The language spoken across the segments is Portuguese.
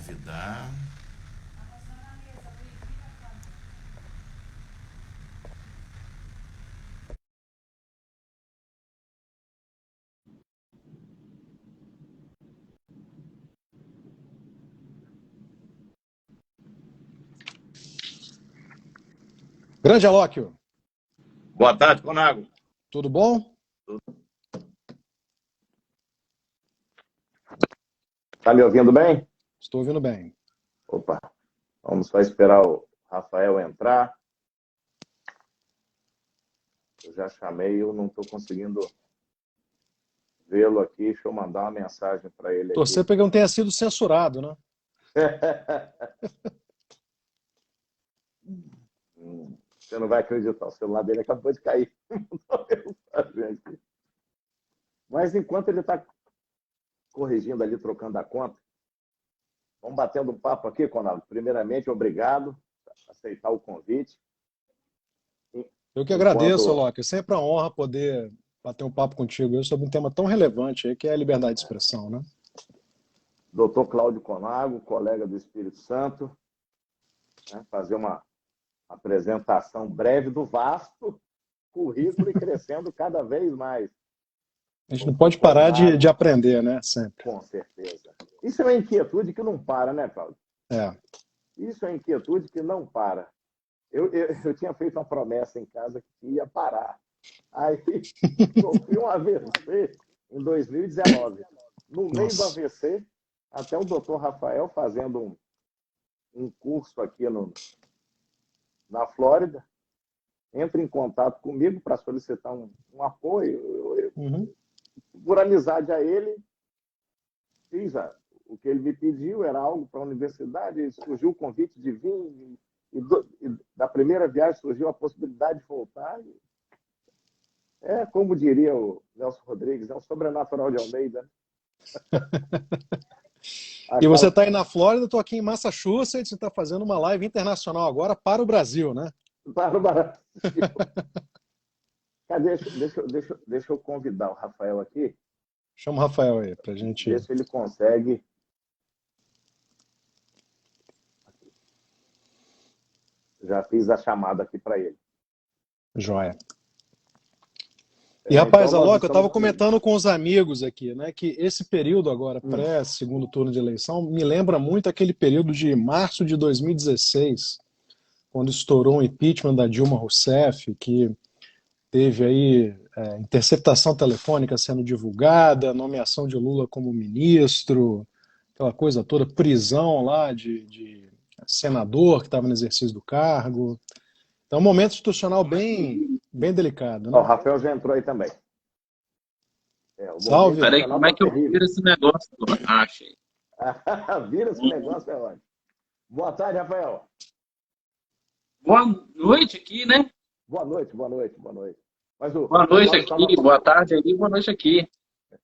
convidar. Grande Alóquio, Boa tarde, Conago. tudo bom? Tá me ouvindo bem? Estou ouvindo bem. Opa, vamos só esperar o Rafael entrar. Eu já chamei, eu não estou conseguindo vê-lo aqui. Deixa eu mandar uma mensagem para ele Torcer aqui. para que não tenha sido censurado, né? Você não vai acreditar, o celular dele acabou de cair. Mas enquanto ele está corrigindo ali, trocando a conta, vamos batendo um papo aqui, Conaldo. Primeiramente, obrigado por aceitar o convite. Eu que agradeço, Alóquio. É sempre uma honra poder bater um papo contigo hoje sobre um tema tão relevante aí, que é a liberdade de expressão, né? Doutor Cláudio Conago, colega do Espírito Santo, né, fazer uma apresentação breve do vasto currículo e crescendo cada vez mais. A gente não pode parar de aprender, né? Sempre. Com certeza. Isso é uma inquietude que não para, né, Cláudio? É. Isso é uma inquietude que não para. Eu tinha feito uma promessa em casa que ia parar. Aí sofri um AVC em 2019. No meio do AVC, até o doutor Rafael fazendo um curso aqui na Flórida, entra em contato comigo para solicitar um apoio. Por amizade a ele, fiz o que ele me pediu, era algo para a universidade, surgiu o convite de vir, e da primeira viagem surgiu a possibilidade de voltar. É, como diria o Nelson Rodrigues, é um sobrenatural de Almeida. E você está aí na Flórida, eu estou aqui em Massachusetts e está fazendo uma live internacional agora para o Brasil, né? Para o Brasil. Deixa eu convidar o Rafael aqui. Chama o Rafael aí, para a gente... Ver se ele consegue... Já fiz a chamada aqui para ele. Joia. E, rapaz, então, Alóquio, eu estava comentando com os amigos aqui, né, que esse período agora, pré-segundo turno de eleição, me lembra muito aquele período de março de 2016, quando estourou o impeachment da Dilma Rousseff, que teve aí interceptação telefônica sendo divulgada, nomeação de Lula como ministro, aquela coisa toda, prisão lá de senador que estava no exercício do cargo. Então, um momento institucional bem delicado, né? O Rafael já entrou aí também. Salve. Peraí, como é que eu viro esse negócio? Achei. Vira esse negócio, é ótimo. Boa tarde, Rafael. Boa noite aqui, né? Boa noite. Mas boa noite aqui, boa tarde aí, boa noite aqui.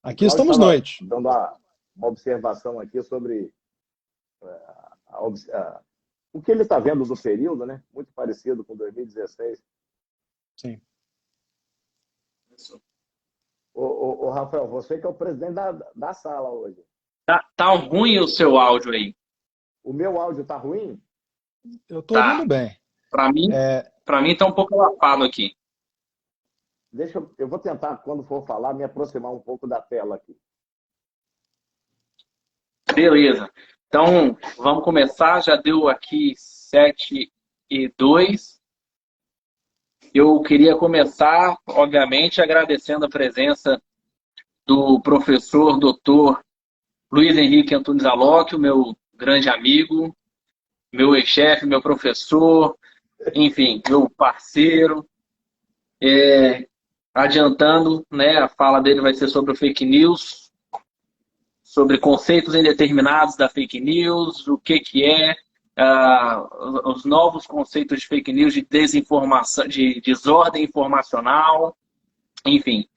Aqui estamos noite. Dando uma observação aqui sobre o que ele está vendo do período, né? Muito parecido com 2016. Sim. Ô, Rafael, você que é o presidente da sala hoje. Tá ruim o seu áudio aí. O meu áudio tá ruim? Eu tô ouvindo bem. Para mim tá um pouco abafado aqui. Eu vou tentar, quando for falar, me aproximar um pouco da tela aqui. Beleza. Então, vamos começar. Já deu aqui 7:02. Eu queria começar, obviamente, agradecendo a presença do professor doutor Luiz Henrique Antunes Alóquio, meu grande amigo, meu ex-chefe, meu professor, enfim, meu parceiro. Adiantando, né, a fala dele vai ser sobre o fake news, sobre conceitos indeterminados da fake news, o que é, os novos conceitos de fake news, de desinformação, de desordem informacional, enfim.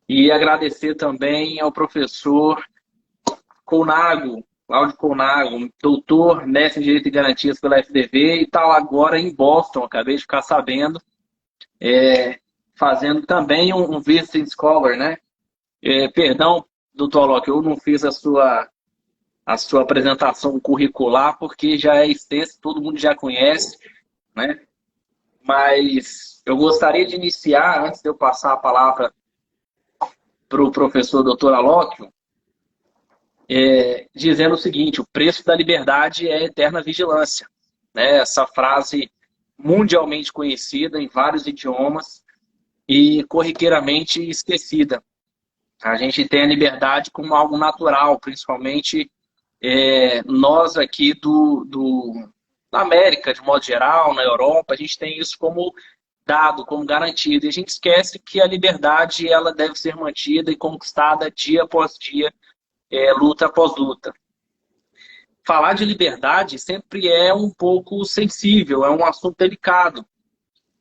E agradecer também ao professor Conago, Cláudio Conago, doutor, mestre em Direito e Garantias pela FDV, e está agora em Boston, acabei de ficar sabendo, fazendo também um Visiting Scholar, né? Perdão, doutor Alóquio, eu não fiz a sua a sua apresentação curricular, porque já é extensa, todo mundo já conhece, né? Mas eu gostaria de iniciar, antes de eu passar a palavra para o professor Dr. Alóquio, dizendo o seguinte: o preço da liberdade é eterna vigilância, né? Essa frase mundialmente conhecida em vários idiomas e corriqueiramente esquecida. A gente tem a liberdade como algo natural, principalmente nós aqui da América, de modo geral, na Europa, a gente tem isso como dado, como garantido. E a gente esquece que a liberdade ela deve ser mantida e conquistada dia após dia, luta após luta. Falar de liberdade sempre é um pouco sensível, é um assunto delicado.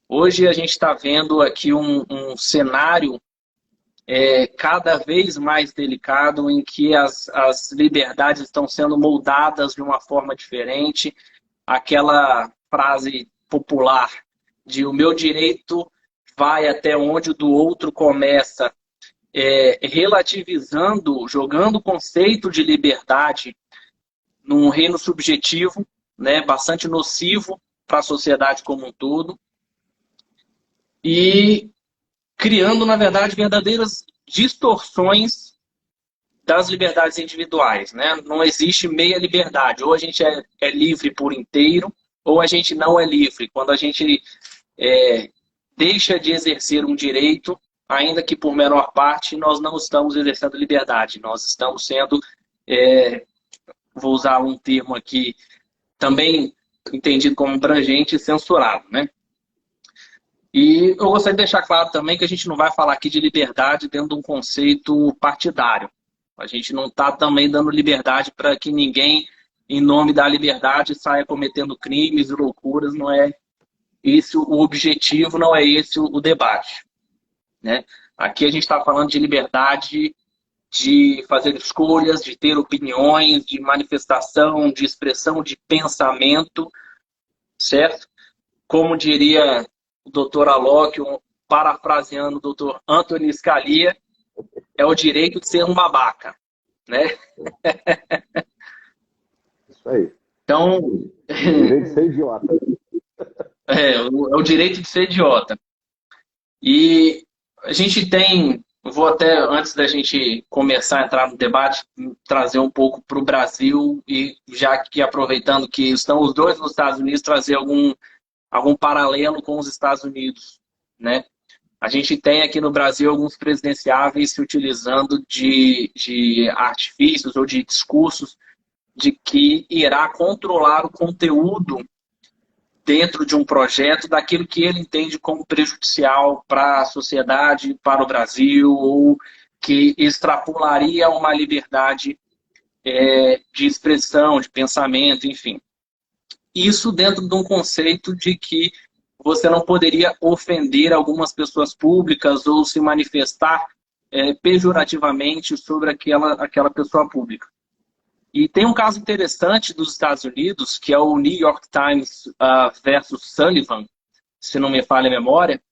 Hoje a gente está vendo aqui um cenário cada vez mais delicado, em que as liberdades estão sendo moldadas de uma forma diferente. Aquela frase popular de o meu direito vai até onde o do outro começa, relativizando, jogando o conceito de liberdade num reino subjetivo, né, bastante nocivo para a sociedade como um todo, e criando, na verdade, verdadeiras distorções das liberdades individuais, né? Não existe meia liberdade. Ou a gente é livre por inteiro, ou a gente não é livre. Quando a gente deixa de exercer um direito, ainda que por menor parte, nós não estamos exercendo liberdade. Nós estamos sendo, vou usar um termo aqui, também entendido como abrangente, censurado, né? E eu gostaria de deixar claro também que a gente não vai falar aqui de liberdade dentro de um conceito partidário. A gente não está também dando liberdade para que ninguém, em nome da liberdade, saia cometendo crimes e loucuras. Não é esse o objetivo, não é esse o debate, né? Aqui a gente está falando de liberdade de fazer escolhas, de ter opiniões, de manifestação, de expressão de pensamento, certo? Como diria o doutor Alóquio, parafraseando o doutor Anthony Scalia, é o direito de ser um babaca, né? Isso aí. Então, O direito de ser idiota. é o direito de ser idiota. E a gente tem, vou até, antes da gente começar a entrar no debate, trazer um pouco para o Brasil, e já que aproveitando que estão os dois nos Estados Unidos, trazer algum paralelo com os Estados Unidos, né? A gente tem aqui no Brasil alguns presidenciáveis se utilizando de artifícios ou de discursos de que irá controlar o conteúdo dentro de um projeto daquilo que ele entende como prejudicial para a sociedade, para o Brasil, ou que extrapolaria uma liberdade de expressão, de pensamento, enfim. Isso dentro de um conceito de que você não poderia ofender algumas pessoas públicas ou se manifestar pejorativamente sobre aquela pessoa pública. E tem um caso interessante dos Estados Unidos, que é o New York Times versus Sullivan, se não me falha a memória,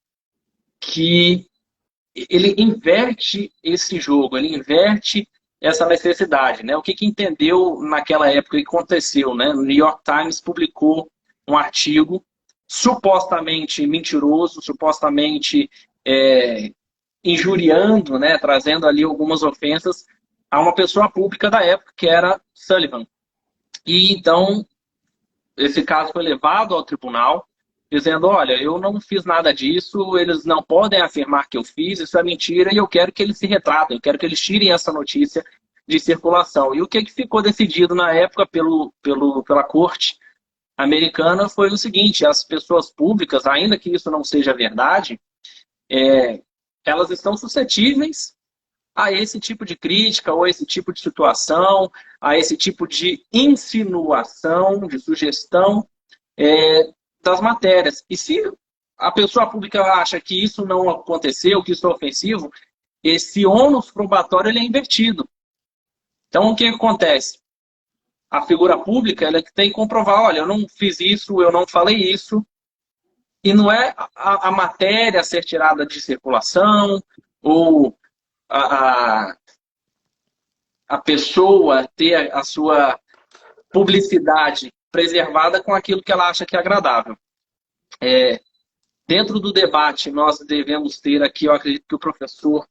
que ele inverte esse jogo, ele inverte essa necessidade, né? O que entendeu naquela época, o que aconteceu, né? O New York Times publicou um artigo supostamente mentiroso, supostamente injuriando, né? Trazendo ali algumas ofensas a uma pessoa pública da época, que era Sullivan. E então, esse caso foi levado ao tribunal, dizendo, olha, eu não fiz nada disso, eles não podem afirmar que eu fiz, isso é mentira, e eu quero que eles se retratem, eu quero que eles tirem essa notícia de circulação. E o que ficou decidido na época pela corte americana foi o seguinte: as pessoas públicas, ainda que isso não seja verdade, elas estão suscetíveis a esse tipo de crítica, ou a esse tipo de situação, a esse tipo de insinuação, de sugestão das matérias. E se a pessoa pública acha que isso não aconteceu, que isso é ofensivo, esse ônus probatório ele é invertido. Então, o que acontece? A figura pública ela tem que comprovar, olha, eu não fiz isso, eu não falei isso, e não é a matéria a ser tirada de circulação, ou a pessoa ter a sua publicidade preservada com aquilo que ela acha que é agradável. Dentro do debate, nós devemos ter aqui, eu acredito que o professor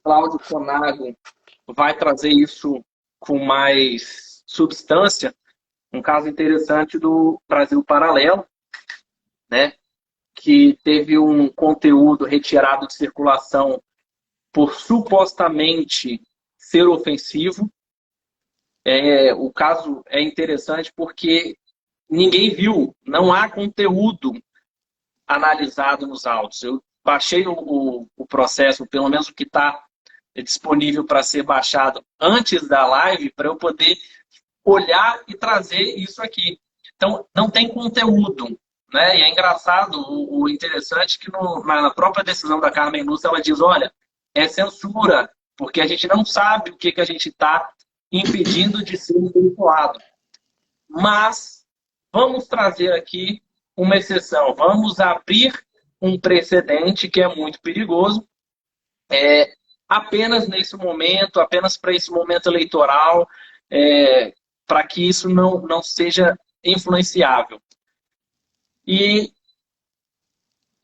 Cláudio Conago vai trazer isso com mais substância, um caso interessante do Brasil Paralelo, né, que teve um conteúdo retirado de circulação por supostamente ser ofensivo. O caso é interessante porque ninguém viu, não há conteúdo analisado nos autos. Eu baixei o processo, pelo menos o que está disponível para ser baixado antes da live, para eu poder olhar e trazer isso aqui. Então, não tem conteúdo. Né? E é engraçado, o interessante é que na própria decisão da Carmen Lúcia, ela diz, olha, é censura, porque a gente não sabe o que a gente está impedindo de ser veiculado. Mas vamos trazer aqui uma exceção. Vamos abrir um precedente que é muito perigoso, apenas nesse momento, apenas para esse momento eleitoral, para que isso não seja influenciável. E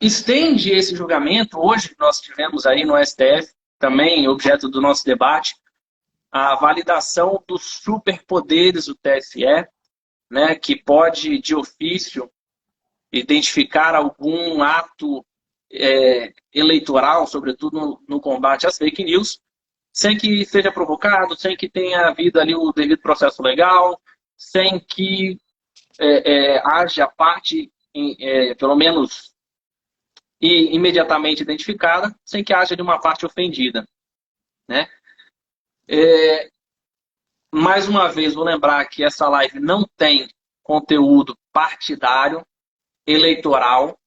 estende esse julgamento, hoje nós tivemos aí no STF, também objeto do nosso debate, a validação dos superpoderes do TSE, né, que pode, de ofício, identificar algum ato eleitoral, sobretudo no combate às fake news, sem que seja provocado, sem que tenha havido ali o devido processo legal, sem que haja parte, pelo menos imediatamente identificada, sem que haja de uma parte ofendida. Né? Mais uma vez, vou lembrar que essa live não tem conteúdo partidário, eleitoral.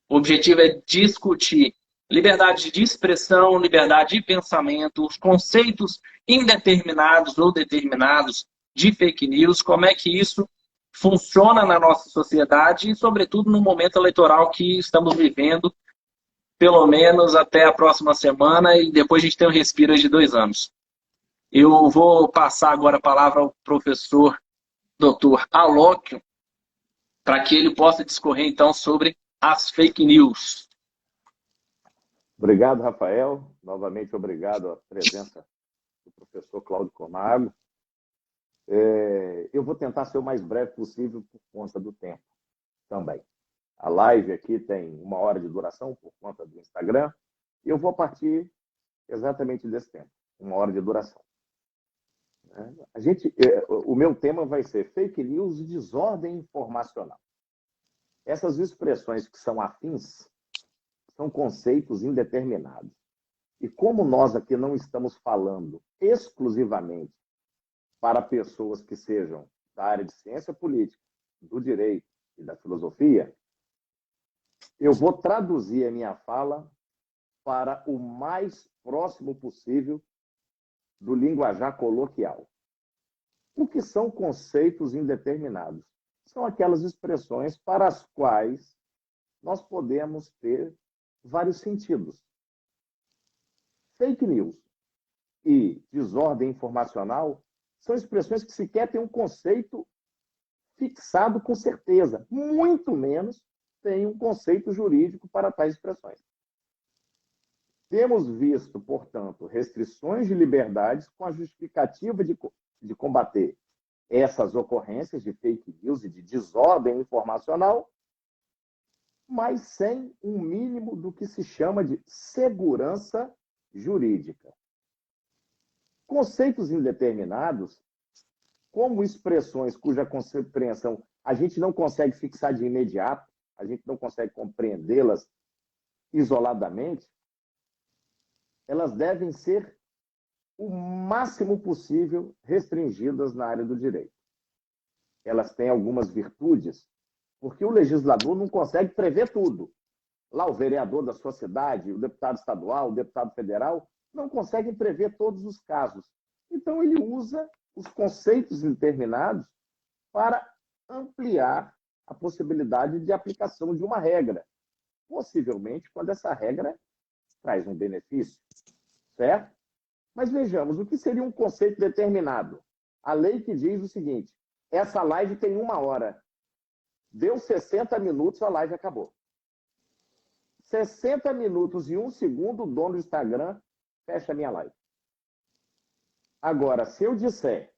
O objetivo é discutir liberdade de expressão, liberdade de pensamento, os conceitos indeterminados ou determinados de fake news, como é que isso funciona na nossa sociedade e, sobretudo, no momento eleitoral que estamos vivendo, pelo menos até a próxima semana, e depois a gente tem um respiro de 2 anos. Eu vou passar agora a palavra ao professor Dr. Alóquio, para que ele possa discorrer, então, sobre as fake news. Obrigado, Rafael. Novamente, obrigado à presença do professor Cláudio Conago. Eu vou tentar ser o mais breve possível por conta do tempo também. A live aqui tem 1 hora de duração por conta do Instagram, e eu vou partir exatamente desse tempo, 1 hora de duração. O meu tema vai ser fake news e desordem informacional. Essas expressões que são afins são conceitos indeterminados. E como nós aqui não estamos falando exclusivamente para pessoas que sejam da área de ciência política, do direito e da filosofia, eu vou traduzir a minha fala para o mais próximo possível do linguajar coloquial. O que são conceitos indeterminados? São aquelas expressões para as quais nós podemos ter vários sentidos. Fake news e desordem informacional são expressões que sequer têm um conceito fixado com certeza, muito menos tem um conceito jurídico para tais expressões. Temos visto, portanto, restrições de liberdades com a justificativa de combater essas ocorrências de fake news e de desordem informacional, mas sem um mínimo do que se chama de segurança jurídica. Conceitos indeterminados, como expressões cuja compreensão a gente não consegue fixar de imediato, a gente não consegue compreendê-las isoladamente, elas devem ser o máximo possível restringidas na área do direito. Elas têm algumas virtudes, porque o legislador não consegue prever tudo. Lá o vereador da sua cidade, o deputado estadual, o deputado federal, não conseguem prever todos os casos. Então ele usa os conceitos indeterminados para ampliar a possibilidade de aplicação de uma regra, possivelmente quando essa regra traz um benefício, certo? Mas vejamos, o que seria um conceito determinado? A lei que diz o seguinte: essa live tem 1 hora. Deu 60 minutos, a live acabou. 60 minutos e 1 segundo, o dono do Instagram fecha a minha live. Agora, se eu disser,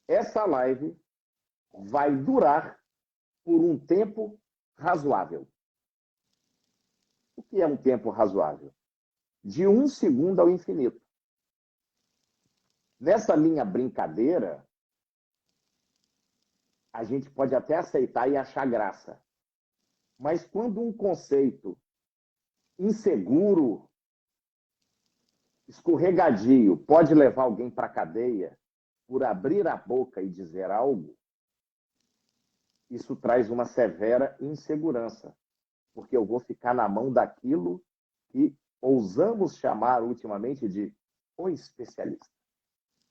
essa live vai durar por um tempo razoável. O que é um tempo razoável? De 1 segundo ao infinito. Nessa minha brincadeira, a gente pode até aceitar e achar graça. Mas quando um conceito inseguro, escorregadio, pode levar alguém para a cadeia por abrir a boca e dizer algo, isso traz uma severa insegurança, porque eu vou ficar na mão daquilo que ousamos chamar ultimamente de o especialista.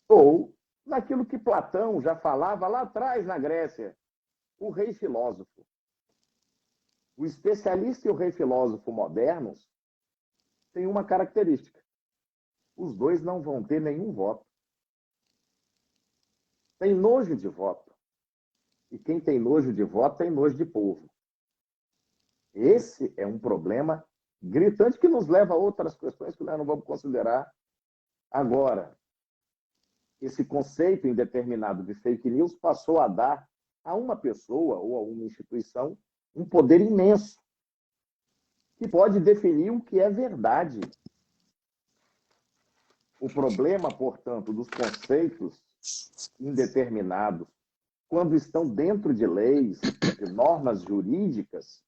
Ou naquilo que Platão já falava lá atrás na Grécia, o rei filósofo. O especialista e o rei filósofo modernos têm uma característica: os dois não vão ter nenhum voto. Tem nojo de voto. E quem tem nojo de voto tem nojo de povo. Esse é um problema gritante que nos leva a outras questões que nós não vamos considerar agora. Esse conceito indeterminado de fake news passou a dar a uma pessoa ou a uma instituição um poder imenso, que pode definir o que é verdade. O problema, portanto, dos conceitos indeterminados, quando estão dentro de leis, de normas jurídicas,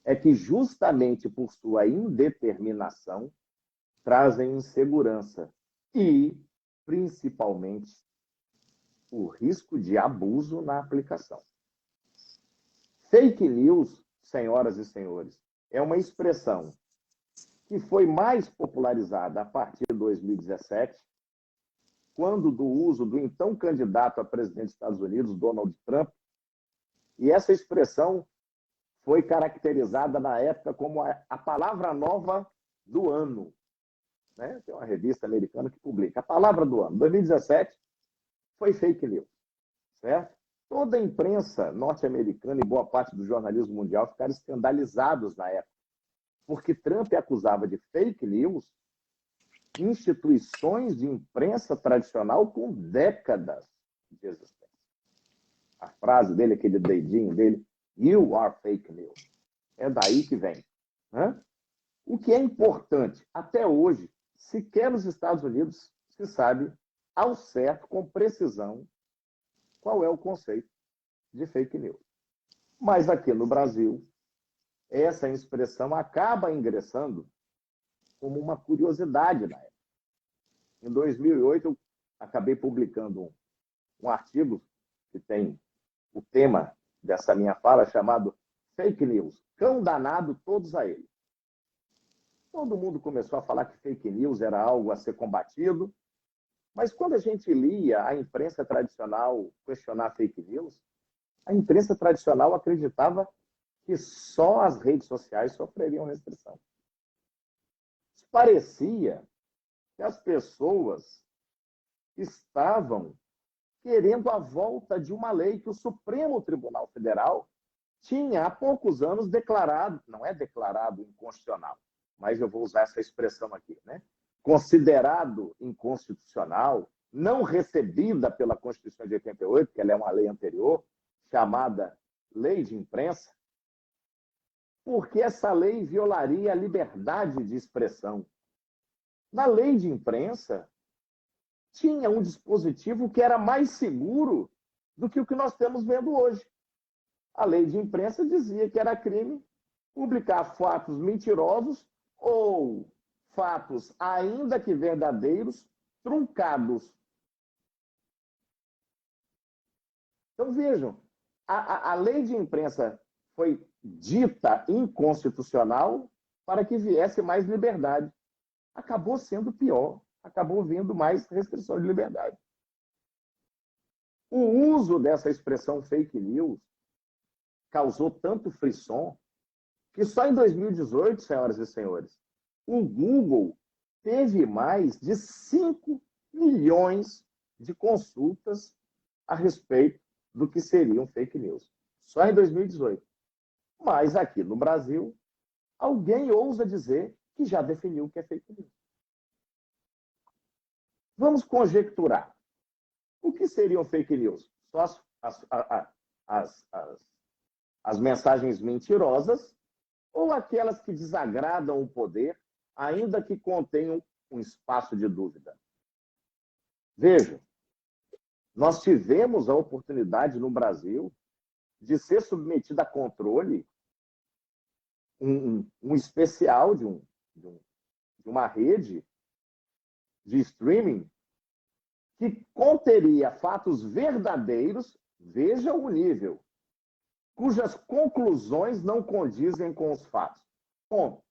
é que justamente por sua indeterminação trazem insegurança e, principalmente, o risco de abuso na aplicação. Fake news, senhoras e senhores, é uma expressão que foi mais popularizada a partir de 2017, quando do uso do então candidato a presidente dos Estados Unidos, Donald Trump, e essa expressão foi caracterizada na época como a palavra nova do ano. Né? Tem uma revista americana que publica a palavra do ano. 2017 foi fake news, certo? Toda a imprensa norte-americana e boa parte do jornalismo mundial ficaram escandalizados na época, porque Trump acusava de fake news instituições de imprensa tradicional com décadas de existência. A frase dele, aquele dedinho dele, "You are fake news", é daí que vem. Né? O que é importante, até hoje, sequer nos Estados Unidos se sabe ao certo, com precisão, qual é o conceito de fake news. Mas aqui no Brasil, essa expressão acaba ingressando como uma curiosidade na época. Em 2008, eu acabei publicando um artigo que tem o tema dessa minha fala, chamado Fake News, cão danado todos a ele. Todo mundo começou a falar que fake news era algo a ser combatido, mas quando a gente lia a imprensa tradicional questionar fake news, a imprensa tradicional acreditava que só as redes sociais sofreriam restrição. Parecia que as pessoas estavam querendo a volta de uma lei que o Supremo Tribunal Federal tinha há poucos anos declarado, não é declarado inconstitucional, mas eu vou usar essa expressão aqui, né? Considerado inconstitucional, não recebida pela Constituição de 88, que ela é uma lei anterior, chamada Lei de Imprensa, porque essa lei violaria a liberdade de expressão. Na Lei de Imprensa, tinha um dispositivo que era mais seguro do que o que nós estamos vendo hoje. A Lei de Imprensa dizia que era crime publicar fatos mentirosos ou fatos, ainda que verdadeiros, truncados. Então, vejam, a Lei de Imprensa foi dita inconstitucional para que viesse mais liberdade. Acabou sendo pior, acabou vindo mais restrição de liberdade. O uso dessa expressão fake news causou tanto frisson que só em 2018, senhoras e senhores, o Google teve mais de 5 milhões de consultas a respeito do que seriam fake news. Só em 2018. Mas aqui no Brasil, alguém ousa dizer que já definiu o que é fake news. Vamos conjecturar. O que seriam fake news? Só as mensagens mentirosas ou aquelas que desagradam o poder, ainda que contenham um espaço de dúvida? Veja, nós tivemos a oportunidade no Brasil de ser submetida a controle um especial de uma rede de streaming que conteria fatos verdadeiros, veja o nível, cujas conclusões não condizem com os fatos. Ponto.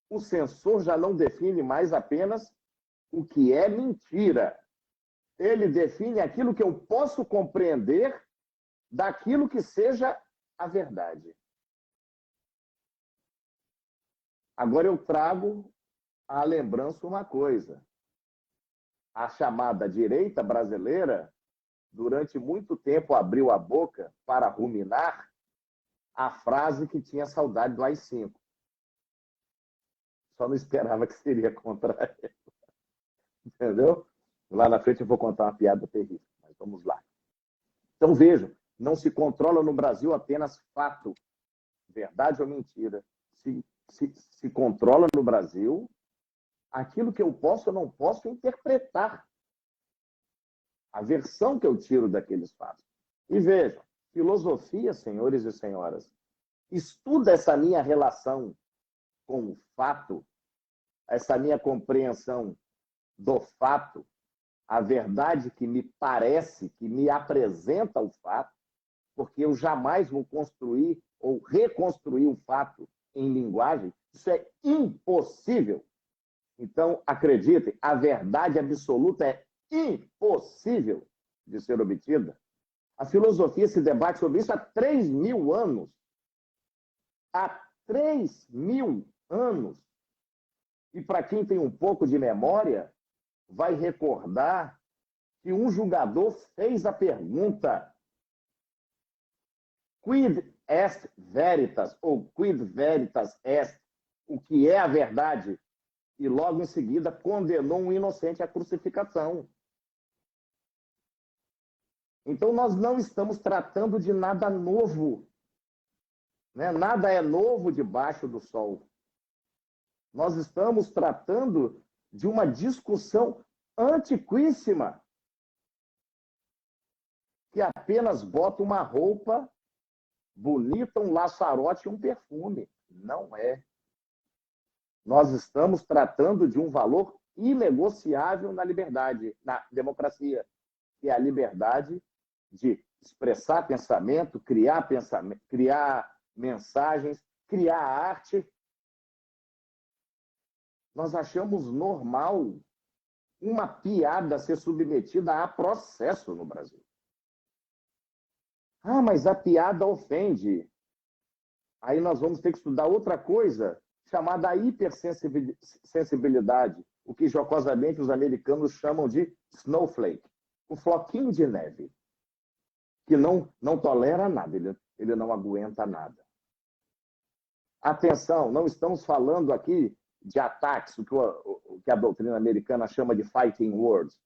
O censor já não define mais apenas o que é mentira. Ele define aquilo que eu posso compreender daquilo que seja a verdade. Agora eu trago à lembrança uma coisa. A chamada direita brasileira, durante muito tempo, abriu a boca para ruminar a frase que tinha saudade do AI-5. Só não esperava que seria contra ela. Entendeu? Lá na frente eu vou contar uma piada terrível, mas vamos lá. Então vejam, não se controla no Brasil apenas fato, verdade ou mentira. Se controla no Brasil aquilo que eu posso ou não posso interpretar. A versão que eu tiro daqueles fatos. E vejam, filosofia, senhores e senhoras, estuda essa minha relação com o fato, essa minha compreensão do fato, a verdade que me parece, que me apresenta o fato, porque eu jamais vou construir ou reconstruir o fato em linguagem. Isso é impossível. Então, acreditem, a verdade absoluta é impossível de ser obtida. A filosofia se debate sobre isso há 3.000 anos. Há 3.000 anos. E para quem tem um pouco de memória, vai recordar que um julgador fez a pergunta: quid est veritas, ou quid veritas est, o que é a verdade? E logo em seguida condenou um inocente à crucificação. Então nós não estamos tratando de nada novo. Né? Nada é novo debaixo do sol. Nós estamos tratando de uma discussão antiquíssima, que apenas bota uma roupa bonita, um laçarote e um perfume. Não é. Nós estamos tratando de um valor inegociável na liberdade, na democracia, que é a liberdade de expressar pensamento, criar mensagens, criar arte. Nós achamos normal uma piada ser submetida a processo no Brasil. Ah, mas a piada ofende. Aí nós vamos ter que estudar outra coisa, chamada hipersensibilidade, o que jocosamente os americanos chamam de snowflake, o floquinho de neve, que não tolera nada, ele não aguenta nada. Atenção, não estamos falando aqui de ataques, o que a doutrina americana chama de fighting words,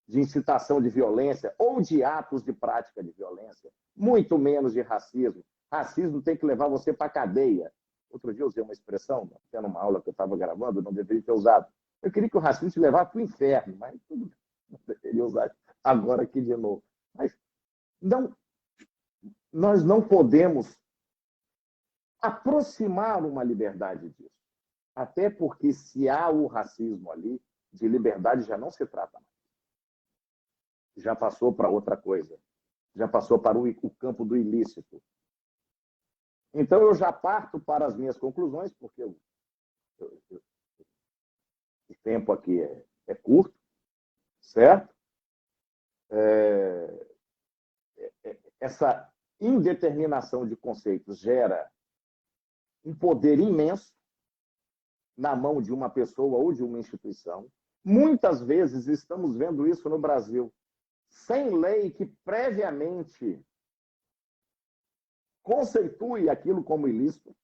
de incitação de violência ou de atos de prática de violência, muito menos de racismo. Racismo tem que levar você para a cadeia. Outro dia eu usei uma expressão, até numa aula que eu estava gravando, não deveria ter usado. Eu queria que o racismo te levasse para o inferno, mas tudo bem, não deveria usar agora aqui de novo. Mas não, nós não podemos aproximar uma liberdade disso. Até porque, se há o racismo ali, de liberdade já não se trata mais. Já passou para outra coisa. Já passou para o campo do ilícito. Então, eu já parto para as minhas conclusões, porque o tempo aqui é curto, certo? Essa indeterminação de conceitos gera um poder imenso, na mão de uma pessoa ou de uma instituição. Muitas vezes estamos vendo isso no Brasil, sem lei que previamente conceitue aquilo como ilícito,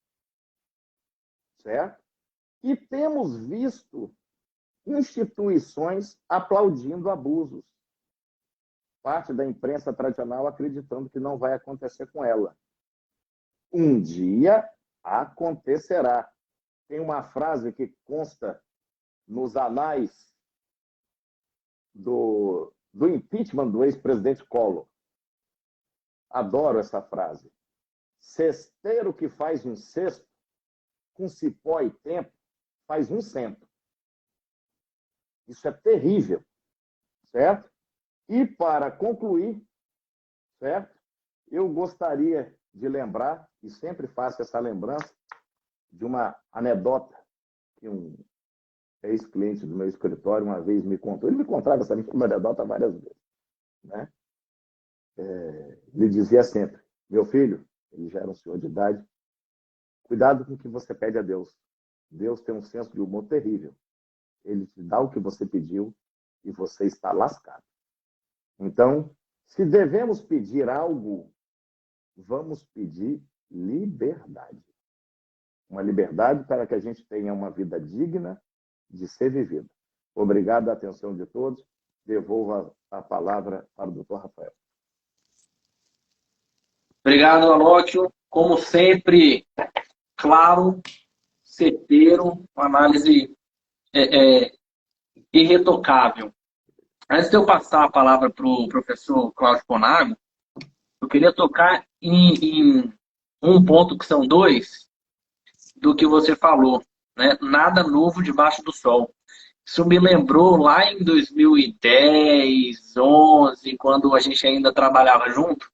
certo? E temos visto instituições aplaudindo abusos. Parte da imprensa tradicional acreditando que não vai acontecer com ela. Um dia acontecerá. Tem uma frase que consta nos anais do impeachment do ex-presidente Collor. Adoro essa frase. Cesteiro que faz um cesto, com cipó e tempo, faz um cento. Isso é terrível, certo? E para concluir, certo? Eu gostaria de lembrar, e sempre faço essa lembrança, de uma anedota que um ex-cliente do meu escritório uma vez me contou. Ele me contava essa mesma anedota várias vezes, né? Ele dizia sempre: meu filho, ele já era um senhor de idade, cuidado com o que você pede a Deus. Deus tem um senso de humor terrível. Ele te dá o que você pediu e você está lascado. Então, se devemos pedir algo, vamos pedir liberdade. Uma liberdade para que a gente tenha uma vida digna de ser vivida. Obrigado a atenção de todos. Devolvo a palavra para o doutor Rafael. Obrigado, Alóquio. Como sempre, claro, certeiro, uma análise irretocável. Antes de eu passar a palavra para o professor Cláudio Conago, eu queria tocar em um ponto que são dois do que você falou, né? Nada novo debaixo do sol. Isso me lembrou lá em 2010, 11, quando a gente ainda trabalhava junto,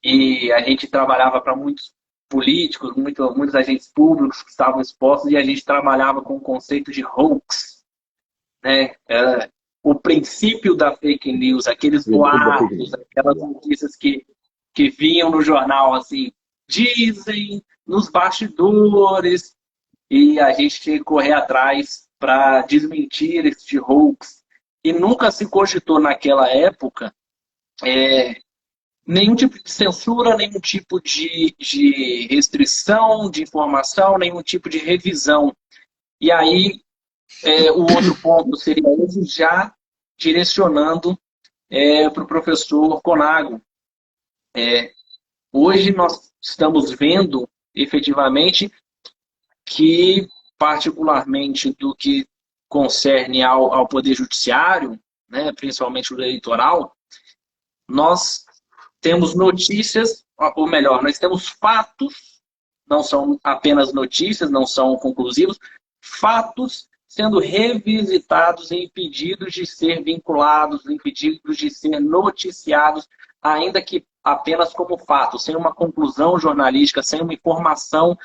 e a gente trabalhava para muitos políticos, muitos agentes públicos que estavam expostos, e a gente trabalhava com o conceito de hoax, né? O princípio da fake news, aqueles boatos, aquelas notícias que vinham no jornal, assim, dizem nos bastidores, e a gente tinha que correr atrás para desmentir este hoax. E nunca se cogitou naquela época nenhum tipo de censura, nenhum tipo de restrição de informação, nenhum tipo de revisão. E aí, o outro ponto seria esse, já direcionando para o professor Conago. Hoje nós estamos vendo, efetivamente, que, particularmente do que concerne ao Poder Judiciário, né, principalmente o eleitoral, nós temos notícias, ou melhor, nós temos fatos, não são apenas notícias, não são conclusivos, fatos sendo revisitados e impedidos de ser vinculados, impedidos de ser noticiados, ainda que apenas como fato, sem uma conclusão jornalística, sem uma informação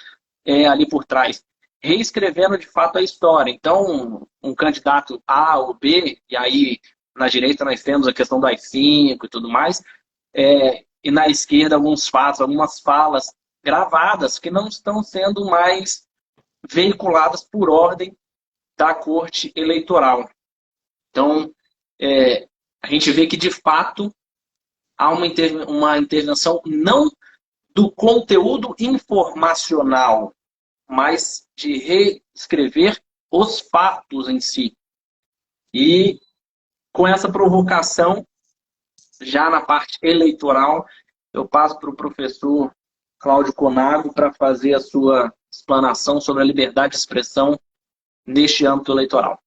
ali por trás, reescrevendo de fato a história. Então, um candidato A ou B, e aí na direita nós temos a questão do AI-5 e tudo mais, e na esquerda alguns fatos, algumas falas gravadas que não estão sendo mais veiculadas por ordem da Corte Eleitoral. Então, a gente vê que de fato há uma intervenção não do conteúdo informacional, mas de reescrever os fatos em si. E com essa provocação, já na parte eleitoral, eu passo para o professor Cláudio Conago para fazer a sua explanação sobre a liberdade de expressão neste âmbito eleitoral.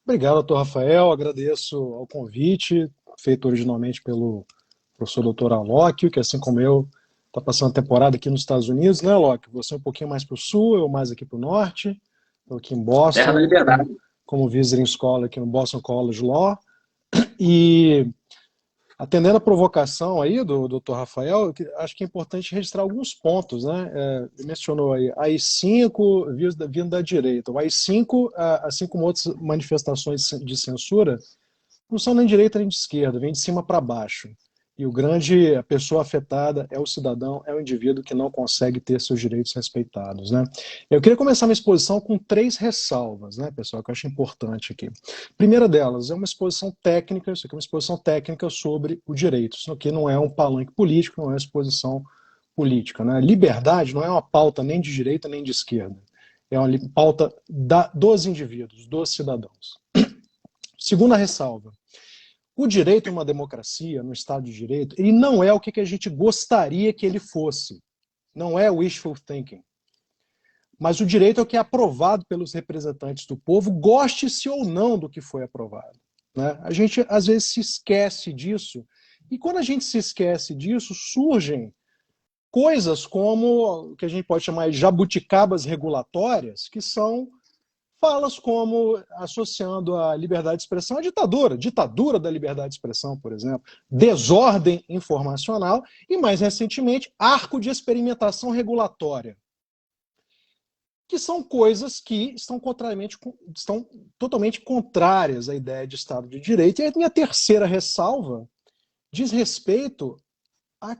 Obrigado, doutor Rafael. Agradeço ao convite, feito originalmente pelo professor doutor Alóquio, que assim como eu, está passando a temporada aqui nos Estados Unidos, né, Alóquio? Você um pouquinho mais para o sul, eu mais aqui para o norte. Estou aqui em Boston, Terra da Liberdade. como visiting scholar aqui no Boston College Law. E atendendo a provocação aí do Dr. Rafael, acho que é importante registrar alguns pontos, né? Ele mencionou aí AI-5 vindo da direita. O AI-5, assim como outras manifestações de censura, não são nem de direita nem de esquerda, vem de cima para baixo. E a pessoa afetada é o cidadão, é o indivíduo que não consegue ter seus direitos respeitados, né? Eu queria começar minha exposição com 3 ressalvas, né, pessoal, que eu acho importante aqui. A primeira delas é uma exposição técnica, isso aqui é uma exposição técnica sobre o direito. Isso aqui não é um palanque político, não é uma exposição política, né? Liberdade não é uma pauta nem de direita nem de esquerda. É uma pauta dos indivíduos, dos cidadãos. Segunda ressalva. O direito em uma democracia, no Estado de Direito, ele não é o que a gente gostaria que ele fosse. Não é wishful thinking. Mas o direito é o que é aprovado pelos representantes do povo, goste-se ou não do que foi aprovado, né? A gente, às vezes, se esquece disso. E quando a gente se esquece disso, surgem coisas como o que a gente pode chamar de jabuticabas regulatórias, que são falas como associando a liberdade de expressão à ditadura da liberdade de expressão, por exemplo, desordem informacional e, mais recentemente, arco de experimentação regulatória, que são coisas que estão totalmente contrárias à ideia de Estado de Direito. E a minha terceira ressalva diz respeito à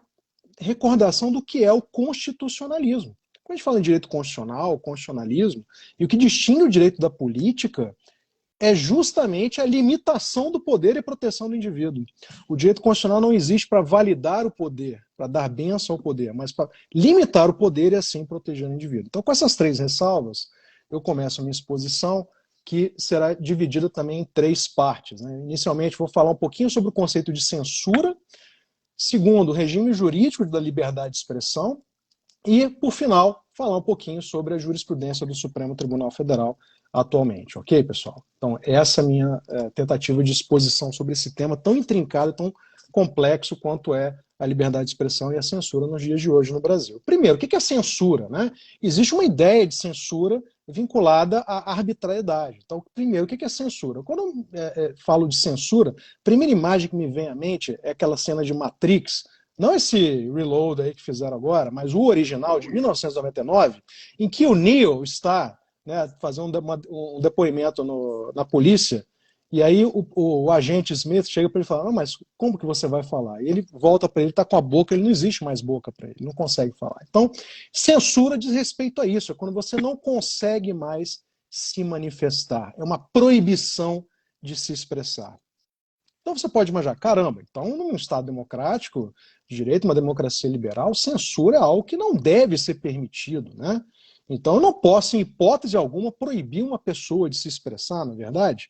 recordação do que é o constitucionalismo. Quando a gente fala em direito constitucional, constitucionalismo, e o que distingue o direito da política é justamente a limitação do poder e proteção do indivíduo. O direito constitucional não existe para validar o poder, para dar bênção ao poder, mas para limitar o poder e assim proteger o indivíduo. Então, com essas 3 ressalvas, eu começo a minha exposição, que será dividida também em 3 partes, né? Inicialmente, vou falar um pouquinho sobre o conceito de censura. Segundo, o regime jurídico da liberdade de expressão. E, por final, falar um pouquinho sobre a jurisprudência do Supremo Tribunal Federal atualmente. Ok, pessoal? Então, essa é a minha tentativa de exposição sobre esse tema tão intrincado, tão complexo quanto é a liberdade de expressão e a censura nos dias de hoje no Brasil. Primeiro, o que é censura, né? Existe uma ideia de censura vinculada à arbitrariedade. Então, primeiro, o que é censura? Quando eu falo de censura, a primeira imagem que me vem à mente é aquela cena de Matrix, não esse reload aí que fizeram agora, mas o original de 1999, em que o Neo está, né, fazendo um depoimento na polícia, e aí o agente Smith chega para ele e fala, não, mas como que você vai falar? E ele volta para ele, está com a boca, ele não existe mais boca para ele, não consegue falar. Então, censura diz respeito a isso, é quando você não consegue mais se manifestar, é uma proibição de se expressar. Então você pode imaginar, caramba, então num Estado democrático, de direito, uma democracia liberal, censura é algo que não deve ser permitido, né? Então eu não posso, em hipótese alguma, proibir uma pessoa de se expressar, não é verdade?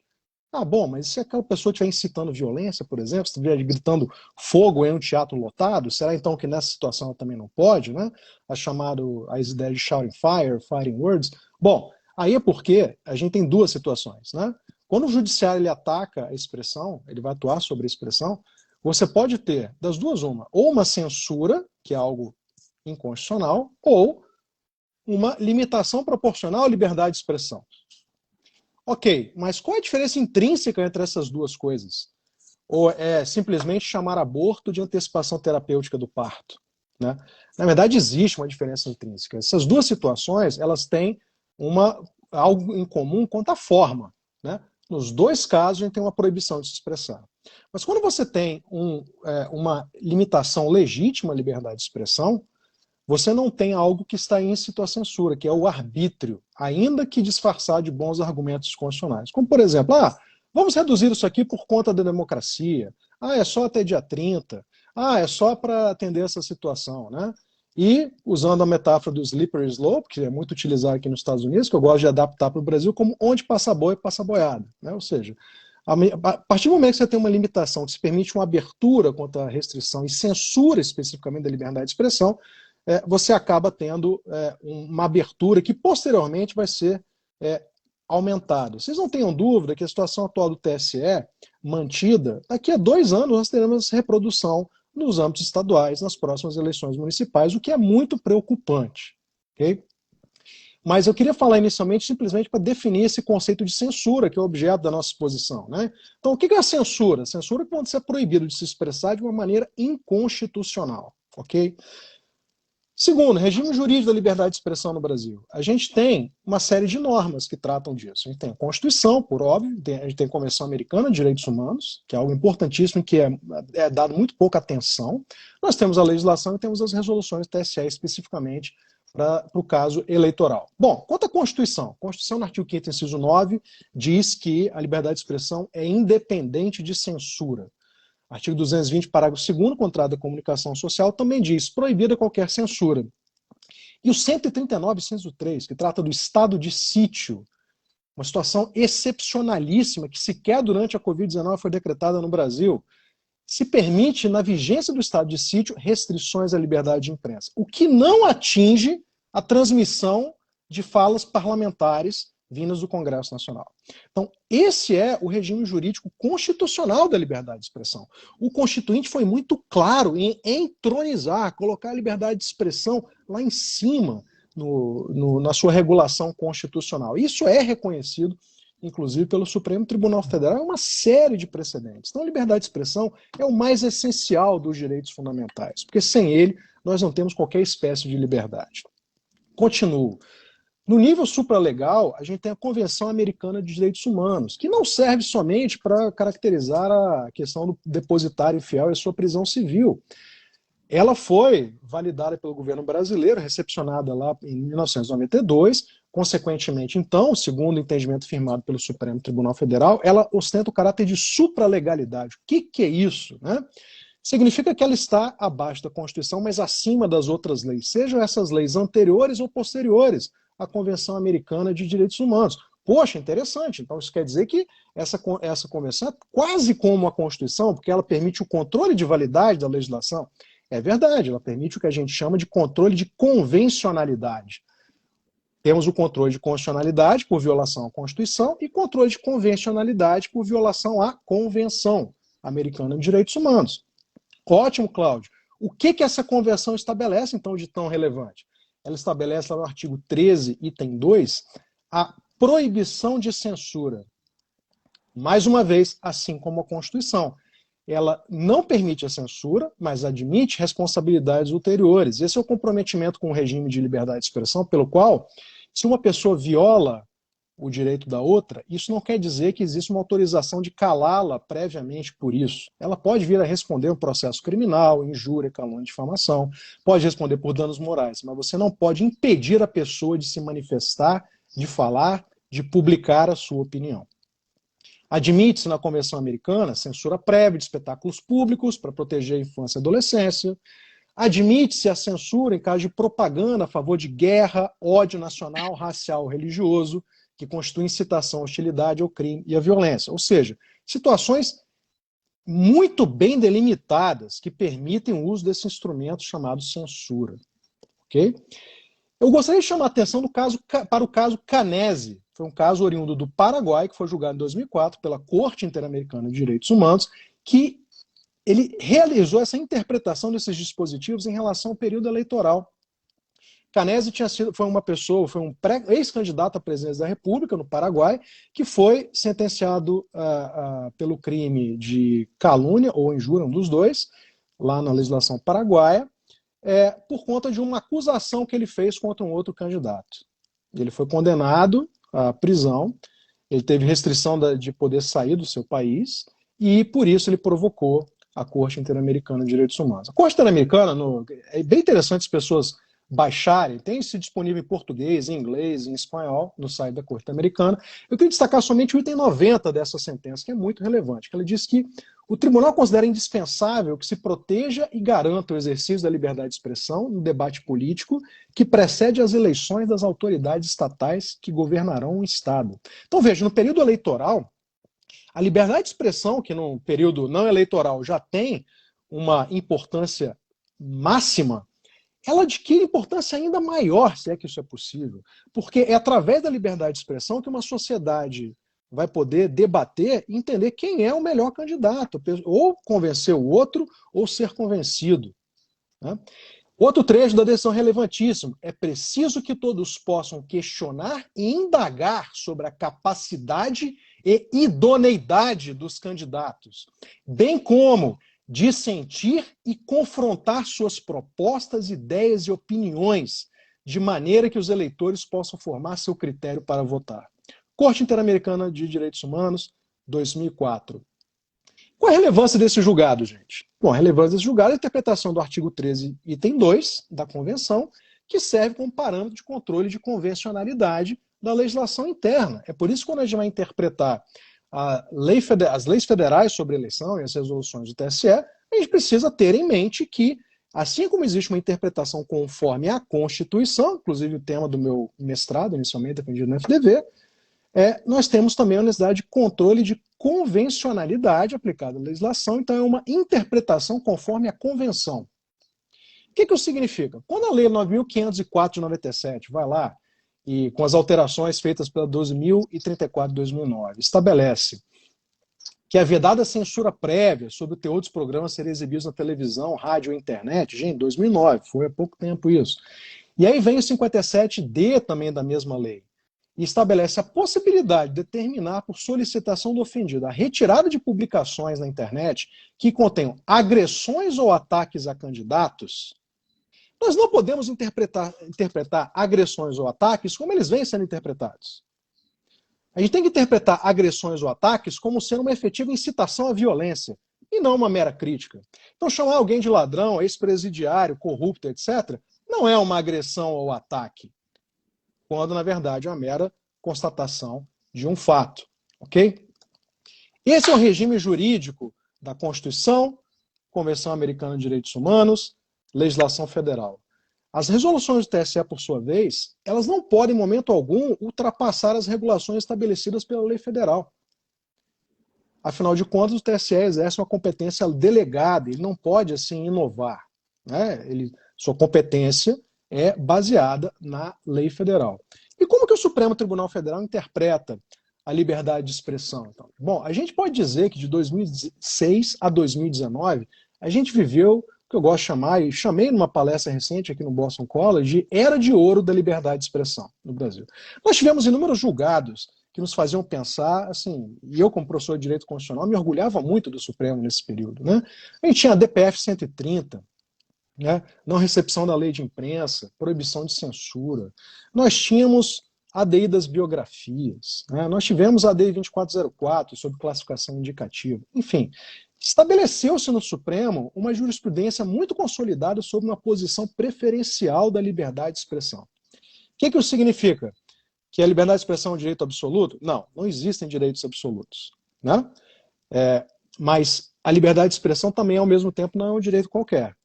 Ah, bom, mas se aquela pessoa estiver incitando violência, por exemplo, se estiver gritando fogo em um teatro lotado, será então que nessa situação ela também não pode, né? As ideias de shouting fire, fighting words. Bom, aí é porque a gente tem 2 situações, né? Quando o judiciário ele ataca a expressão, ele vai atuar sobre a expressão, você pode ter, das 2 uma, ou uma censura, que é algo inconstitucional, ou uma limitação proporcional à liberdade de expressão. Ok, mas qual é a diferença intrínseca entre essas 2 coisas? Ou é simplesmente chamar aborto de antecipação terapêutica do parto, né? Na verdade, existe uma diferença intrínseca. Essas 2 situações, elas têm algo em comum quanto à forma, né? Nos 2 casos, a gente tem uma proibição de se expressar. Mas quando você tem uma limitação legítima à liberdade de expressão, você não tem algo que está íncito à censura, que é o arbítrio, ainda que disfarçado de bons argumentos constitucionais. Como, por exemplo, vamos reduzir isso aqui por conta da democracia. É só até dia 30. É só para atender essa situação, né? E, usando a metáfora do slippery slope, que é muito utilizada aqui nos Estados Unidos, que eu gosto de adaptar para o Brasil, como onde passa boi, passa boiada, né? Ou seja, a partir do momento que você tem uma limitação que se permite uma abertura quanto à restrição e censura especificamente da liberdade de expressão, você acaba tendo uma abertura que posteriormente vai ser aumentada. Vocês não tenham dúvida que a situação atual do TSE, mantida, daqui a 2 anos nós teremos reprodução nos âmbitos estaduais, nas próximas eleições municipais, o que é muito preocupante. Okay? Mas eu queria falar inicialmente simplesmente para definir esse conceito de censura, que é o objeto da nossa exposição, né? Então, o que é a censura? Censura é quando você é proibido de se expressar de uma maneira inconstitucional. Ok? Segundo, regime jurídico da liberdade de expressão no Brasil. A gente tem uma série de normas que tratam disso. A gente tem a Constituição, por óbvio, a gente tem a Convenção Americana de Direitos Humanos, que é algo importantíssimo e que é dado muito pouca atenção. Nós temos a legislação e temos as resoluções do TSE especificamente para o caso eleitoral. Bom, quanto à Constituição. A Constituição, no artigo 5º, inciso 9, diz que a liberdade de expressão é independente de censura. Artigo 220, parágrafo 2º, contrato da comunicação social, também diz proibida qualquer censura. E o 139, inciso 3, que trata do estado de sítio, uma situação excepcionalíssima que sequer durante a Covid-19 foi decretada no Brasil, se permite, na vigência do estado de sítio, restrições à liberdade de imprensa, o que não atinge a transmissão de falas parlamentares vindas do Congresso Nacional. Então, esse é o regime jurídico constitucional da liberdade de expressão. O Constituinte foi muito claro em entronizar, colocar a liberdade de expressão lá em cima na sua regulação constitucional. Isso é reconhecido, inclusive, pelo Supremo Tribunal Federal, é uma série de precedentes. Então, a liberdade de expressão é o mais essencial dos direitos fundamentais, porque sem ele nós não temos qualquer espécie de liberdade. Continuo. No nível supralegal, a gente tem a Convenção Americana de Direitos Humanos, que não serve somente para caracterizar a questão do depositário infiel e a sua prisão civil. Ela foi validada pelo governo brasileiro, recepcionada lá em 1992, consequentemente, então, segundo o entendimento firmado pelo Supremo Tribunal Federal, ela ostenta o caráter de supralegalidade. O que é isso, né? Significa que ela está abaixo da Constituição, mas acima das outras leis, sejam essas leis anteriores ou posteriores à Convenção Americana de Direitos Humanos. Poxa, interessante. Então isso quer dizer que essa convenção é quase como a Constituição, porque ela permite o controle de validade da legislação. É verdade, ela permite o que a gente chama de controle de convencionalidade. Temos o controle de constitucionalidade por violação à Constituição e controle de convencionalidade por violação à Convenção Americana de Direitos Humanos. Ótimo, Cláudio. O que essa convenção estabelece, então, de tão relevante? Ela estabelece lá no artigo 13, item 2, a proibição de censura. Mais uma vez, assim como a Constituição. Ela não permite a censura, mas admite responsabilidades ulteriores. Esse é o comprometimento com o regime de liberdade de expressão, pelo qual, se uma pessoa viola o direito da outra, isso não quer dizer que existe uma autorização de calá-la previamente por isso. Ela pode vir a responder um processo criminal, injúria, calúnia, difamação, pode responder por danos morais, mas você não pode impedir a pessoa de se manifestar, de falar, de publicar a sua opinião. Admite-se na Convenção Americana censura prévia de espetáculos públicos para proteger a infância e a adolescência. Admite-se a censura em caso de propaganda a favor de guerra, ódio nacional, racial ou religioso, que constitui incitação à hostilidade ao crime e à violência. Ou seja, situações muito bem delimitadas que permitem o uso desse instrumento chamado censura. Okay? Eu gostaria de chamar a atenção para o caso Canese. Foi um caso oriundo do Paraguai, que foi julgado em 2004 pela Corte Interamericana de Direitos Humanos, que ele realizou essa interpretação desses dispositivos em relação ao período eleitoral. Canese foi um ex-candidato à presidência da República no Paraguai, que foi sentenciado pelo crime de calúnia ou injúria, um dos dois, lá na legislação paraguaia, por conta de uma acusação que ele fez contra um outro candidato. Ele foi condenado à prisão, ele teve restrição de poder sair do seu país, e por isso ele provocou a Corte Interamericana de Direitos Humanos. A Corte Interamericana, é bem interessante as pessoas baixarem, tem isso disponível em português, em inglês, em espanhol, no site da Corte Americana. Eu queria destacar somente o item 90 dessa sentença, que é muito relevante, que ela diz que o tribunal considera indispensável que se proteja e garanta o exercício da liberdade de expressão no debate político que precede as eleições das autoridades estatais que governarão o Estado. Então veja, no período eleitoral, a liberdade de expressão, que no período não eleitoral já tem uma importância máxima, ela adquire importância ainda maior, se é que isso é possível, porque é através da liberdade de expressão que uma sociedade vai poder debater e entender quem é o melhor candidato, ou convencer o outro, ou ser convencido. Né? Outro trecho da decisão relevantíssimo. É preciso que todos possam questionar e indagar sobre a capacidade e idoneidade dos candidatos, bem como dissentir e confrontar suas propostas, ideias e opiniões, de maneira que os eleitores possam formar seu critério para votar. Corte Interamericana de Direitos Humanos, 2004. Qual a relevância desse julgado, gente? Bom, a relevância desse julgado é a interpretação do artigo 13, item 2 da Convenção, que serve como parâmetro de controle de convencionalidade da legislação interna. É por isso que quando a gente vai interpretar as leis federais sobre eleição e as resoluções do TSE, a gente precisa ter em mente que, assim como existe uma interpretação conforme a Constituição, inclusive o tema do meu mestrado, inicialmente defendido no FDV, nós temos também a necessidade de controle de convencionalidade aplicada à legislação, então é uma interpretação conforme a Convenção. O que isso significa? Quando a Lei 9.504 de 97 vai lá e com as alterações feitas pela 12.034 de 2009, estabelece que é vedada a censura prévia sobre o teor dos programas serem exibidos na televisão, rádio e internet, gente, 2009, foi há pouco tempo isso. E aí vem o 57D também da mesma lei, e estabelece a possibilidade de determinar por solicitação do ofendido a retirada de publicações na internet que contenham agressões ou ataques a candidatos. Nós não podemos interpretar agressões ou ataques como eles vêm sendo interpretados. A gente tem que interpretar agressões ou ataques como sendo uma efetiva incitação à violência, e não uma mera crítica. Então, chamar alguém de ladrão, ex-presidiário, corrupto, etc., não é uma agressão ou ataque, quando, na verdade, é uma mera constatação de um fato. Ok? Esse é o regime jurídico da Constituição, Convenção Americana de Direitos Humanos, legislação federal. As resoluções do TSE, por sua vez, elas não podem, em momento algum, ultrapassar as regulações estabelecidas pela lei federal. Afinal de contas, o TSE exerce uma competência delegada, ele não pode, assim, inovar. Né? Sua competência é baseada na lei federal. E como que o Supremo Tribunal Federal interpreta a liberdade de expressão? Então, bom, a gente pode dizer que de 2006 a 2019, a gente viveu que eu gosto de chamar, e chamei numa palestra recente aqui no Boston College, de era de ouro da liberdade de expressão no Brasil. Nós tivemos inúmeros julgados que nos faziam pensar, assim, e eu como professor de Direito Constitucional me orgulhava muito do Supremo nesse período. Né? A gente tinha a DPF 130, né? Não recepção da lei de imprensa, proibição de censura. Nós tínhamos a ADI das biografias, né? Nós tivemos a ADI 2404 sobre classificação indicativa. Enfim, estabeleceu-se no Supremo uma jurisprudência muito consolidada sobre uma posição preferencial da liberdade de expressão. O que isso significa? Que a liberdade de expressão é um direito absoluto? Não, não existem direitos absolutos. Né? Mas a liberdade de expressão também, ao mesmo tempo, não é um direito qualquer.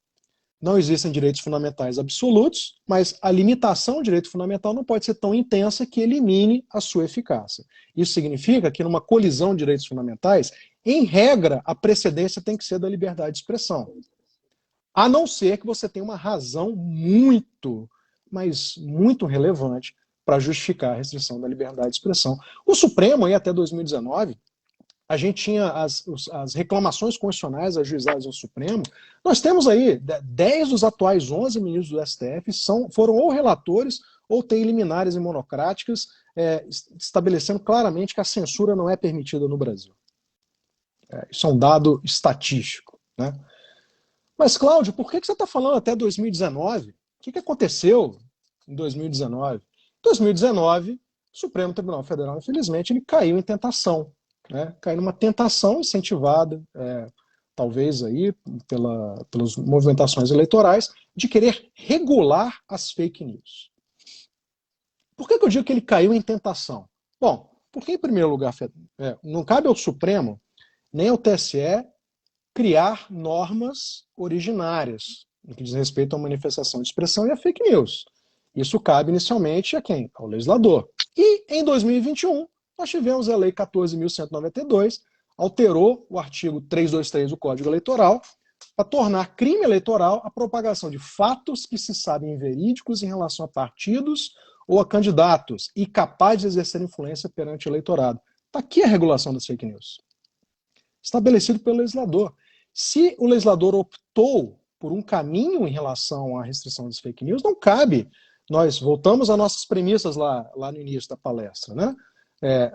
Não existem direitos fundamentais absolutos, mas a limitação do direito fundamental não pode ser tão intensa que elimine a sua eficácia. Isso significa que numa colisão de direitos fundamentais, em regra, a precedência tem que ser da liberdade de expressão. A não ser que você tenha uma razão muito, mas muito relevante para justificar a restrição da liberdade de expressão. O Supremo, aí, até 2019, a gente tinha as reclamações constitucionais ajuizadas no Supremo. Nós temos aí 10 dos atuais 11 ministros do STF foram ou relatores ou têm liminares e monocráticas estabelecendo claramente que a censura não é permitida no Brasil. Isso é um dado estatístico. Né? Mas, Cláudio, por que você está falando até 2019? O que aconteceu em 2019? Em 2019, o Supremo Tribunal Federal, infelizmente, ele caiu em tentação. Caiu numa tentação incentivada, talvez aí pelas movimentações eleitorais, de querer regular as fake news. Por que eu digo que ele caiu em tentação? Bom, porque, em primeiro lugar, não cabe ao Supremo nem ao TSE criar normas originárias no que diz respeito à manifestação de expressão e à fake news. Isso cabe inicialmente a quem? Ao legislador. E em 2021, nós tivemos a Lei 14.192, alterou o artigo 323 do Código Eleitoral para tornar crime eleitoral a propagação de fatos que se sabem verídicos em relação a partidos ou a candidatos e capazes de exercer influência perante o eleitorado. Está aqui a regulação das fake news. Estabelecido pelo legislador. Se o legislador optou por um caminho em relação à restrição das fake news, não cabe. Nós voltamos às nossas premissas lá no início da palestra, né?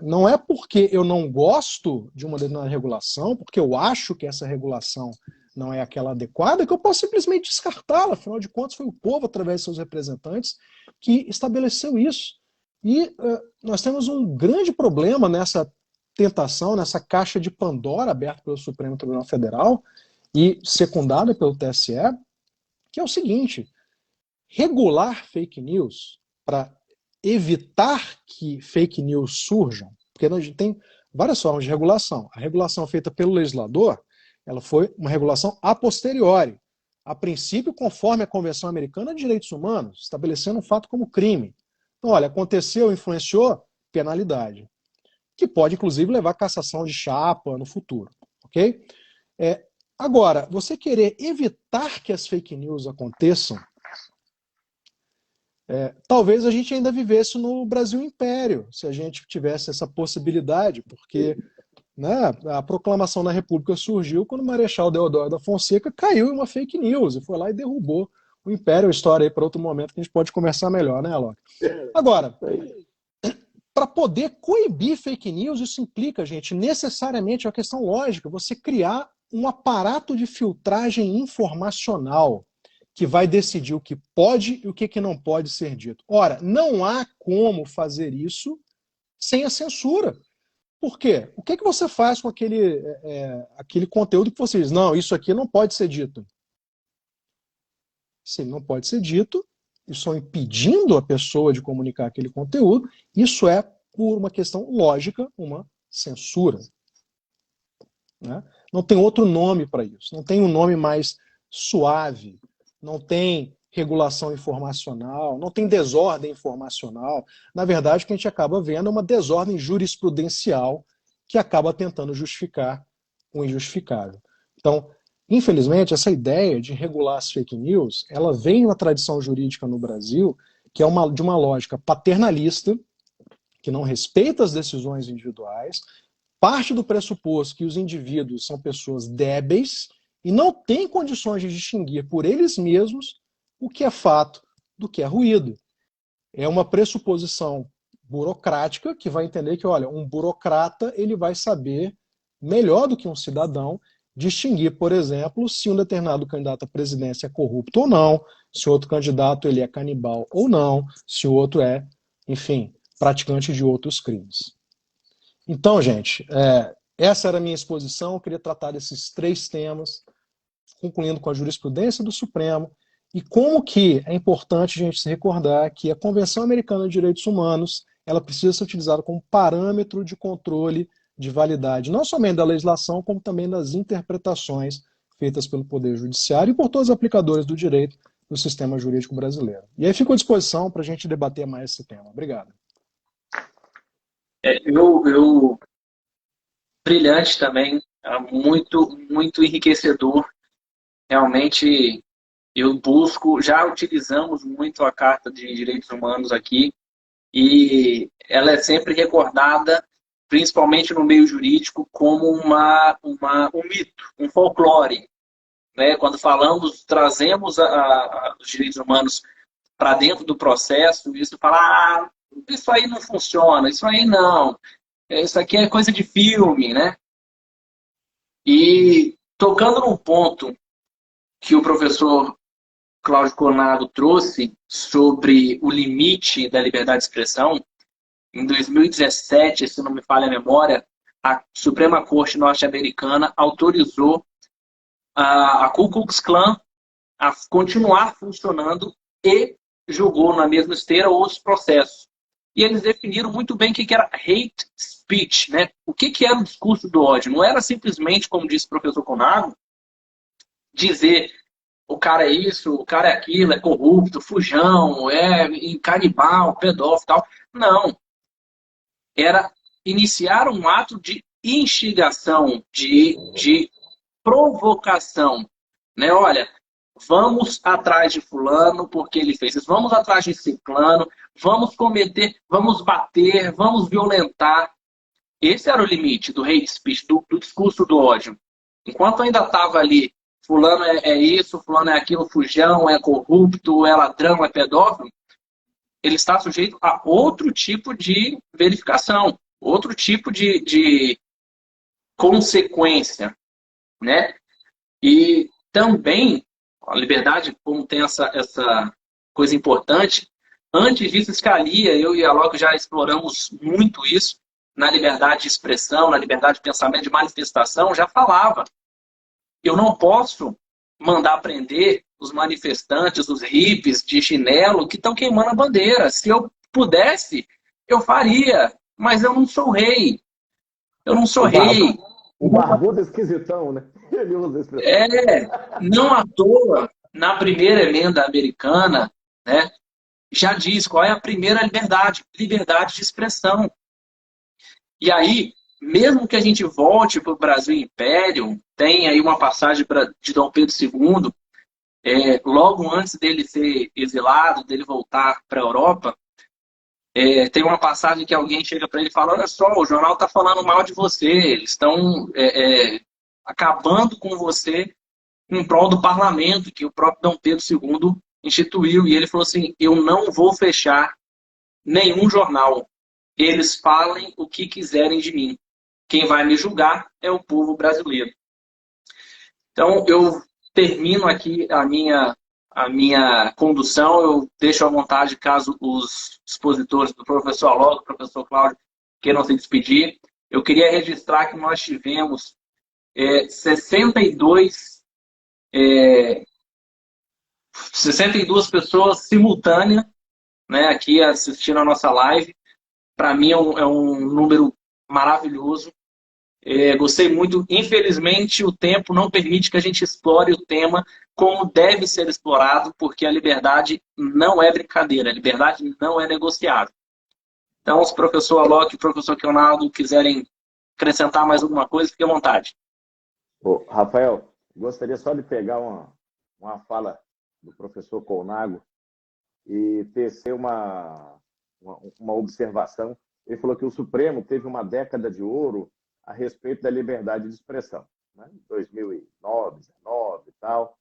Não é porque eu não gosto de uma determinada regulação, porque eu acho que essa regulação não é aquela adequada, que eu posso simplesmente descartá-la. Afinal de contas, foi o povo, através de seus representantes, que estabeleceu isso. E nós temos um grande problema nessa tentação, nessa caixa de Pandora aberta pelo Supremo Tribunal Federal e secundada pelo TSE, que é o seguinte: regular fake news para evitar que fake news surjam, porque a gente tem várias formas de regulação. A regulação feita pelo legislador, ela foi uma regulação a posteriori, a princípio conforme a Convenção Americana de Direitos Humanos, estabelecendo um fato como crime. Então, olha, aconteceu, influenciou, penalidade, que pode inclusive levar à cassação de chapa no futuro, ok? Agora, você querer evitar que as fake news aconteçam, talvez a gente ainda vivesse no Brasil Império, se a gente tivesse essa possibilidade, porque, né, a proclamação da República surgiu quando o Marechal Deodoro da Fonseca caiu em uma fake news e foi lá e derrubou o Império. História aí para outro momento que a gente pode conversar melhor, né, Alok? Agora, para poder coibir fake news, isso implica, gente, necessariamente uma questão lógica, você criar um aparato de filtragem informacional que vai decidir o que pode e o que não pode ser dito. Ora, não há como fazer isso sem a censura. Por quê? O que você faz com aquele conteúdo que você diz, não, isso aqui não pode ser dito? Se não pode ser dito, estão impedindo a pessoa de comunicar aquele conteúdo, isso é, por uma questão lógica, uma censura. Né? Não tem outro nome para isso, não tem um nome mais suave, não tem regulação informacional, não tem desordem informacional. Na verdade, o que a gente acaba vendo é uma desordem jurisprudencial que acaba tentando justificar o injustificável. Então, infelizmente, essa ideia de regular as fake news, ela vem na tradição jurídica no Brasil, que é de uma lógica paternalista, que não respeita as decisões individuais, parte do pressuposto que os indivíduos são pessoas débeis e não têm condições de distinguir por eles mesmos o que é fato do que é ruído. É uma pressuposição burocrática que vai entender que, olha, um burocrata ele vai saber melhor do que um cidadão distinguir, por exemplo, se um determinado candidato à presidência é corrupto ou não, se outro candidato ele é canibal ou não, se o outro é, enfim, praticante de outros crimes. Então, gente, essa era a minha exposição. Eu queria tratar desses 3 temas, concluindo com a jurisprudência do Supremo e como que é importante a gente se recordar que a Convenção Americana de Direitos Humanos ela precisa ser utilizada como parâmetro de controle de validade, não somente da legislação, como também das interpretações feitas pelo Poder Judiciário e por todos os aplicadores do direito do sistema jurídico brasileiro. E aí fico à disposição para a gente debater mais esse tema. Obrigado. Brilhante também, muito, muito enriquecedor. Realmente, já utilizamos muito a Carta de Direitos Humanos aqui, e ela é sempre recordada, principalmente no meio jurídico, como um mito, um folclore. Né? Quando trazemos os direitos humanos para dentro do processo, isso fala, isso aí não funciona, isso aí não, isso aqui é coisa de filme, né? E tocando num ponto que o professor Cláudio Cornado trouxe sobre o limite da liberdade de expressão, em 2017, se não me falha a memória, a Suprema Corte norte-americana autorizou a Ku Klux Klan a continuar funcionando e julgou na mesma esteira outros processos. E eles definiram muito bem o que era hate speech, né? O que era o discurso do ódio. Não era simplesmente, como disse o professor Conago, dizer o cara é isso, o cara é aquilo, é corrupto, fujão, é canibal, pedófilo e tal. Não. Era iniciar um ato de instigação, de provocação. Né? Olha, vamos atrás de fulano porque ele fez isso. Vamos atrás de ciclano, vamos bater, vamos violentar. Esse era o limite do hate speech, do discurso do ódio. Enquanto ainda estava ali, fulano é isso, fulano é aquilo, fujão, é corrupto, é ladrão, é pedófilo, ele está sujeito a outro tipo de verificação, outro tipo de consequência. Né? E também, a liberdade, como tem essa coisa importante, antes disso, Scalia, eu e a Locke já exploramos muito isso, na liberdade de expressão, na liberdade de pensamento, de manifestação, já falava. Eu não posso mandar prender os manifestantes, os hippies de chinelo que estão queimando a bandeira. Se eu pudesse, eu faria, mas eu não sou rei. Eu não sou O, rei. o barbudo esquisitão, né? Ele usa a expressão. Não à toa, na primeira emenda americana, né, já diz qual é a primeira liberdade: liberdade de expressão. E aí, mesmo que a gente volte para o Brasil Império, tem aí uma passagem de Dom Pedro II, logo antes dele ser exilado, dele voltar para a Europa, tem uma passagem que alguém chega para ele e fala: olha só, o jornal está falando mal de você, eles estão acabando com você em prol do parlamento, que o próprio Dom Pedro II instituiu. E ele falou assim: eu não vou fechar nenhum jornal. Eles falem o que quiserem de mim. Quem vai me julgar é o povo brasileiro. Então, eu termino aqui a minha condução. Eu deixo à vontade, caso os expositores do professor Alok, do professor Cláudio, queiram se despedir. Eu queria registrar que nós tivemos 62 pessoas simultâneas, né, aqui assistindo a nossa live. Para mim é um número maravilhoso. Gostei muito. Infelizmente, o tempo não permite que a gente explore o tema como deve ser explorado, porque a liberdade não é brincadeira, a liberdade não é negociável. Então, se o professor Alok e o professor Leonardo quiserem acrescentar mais alguma coisa, fique à vontade. Ô, Rafael, gostaria só de pegar uma fala do professor Colnago e tecer uma observação. Ele falou que o Supremo teve uma década de ouro a respeito da liberdade de expressão, né? 2009, 2019 e tal.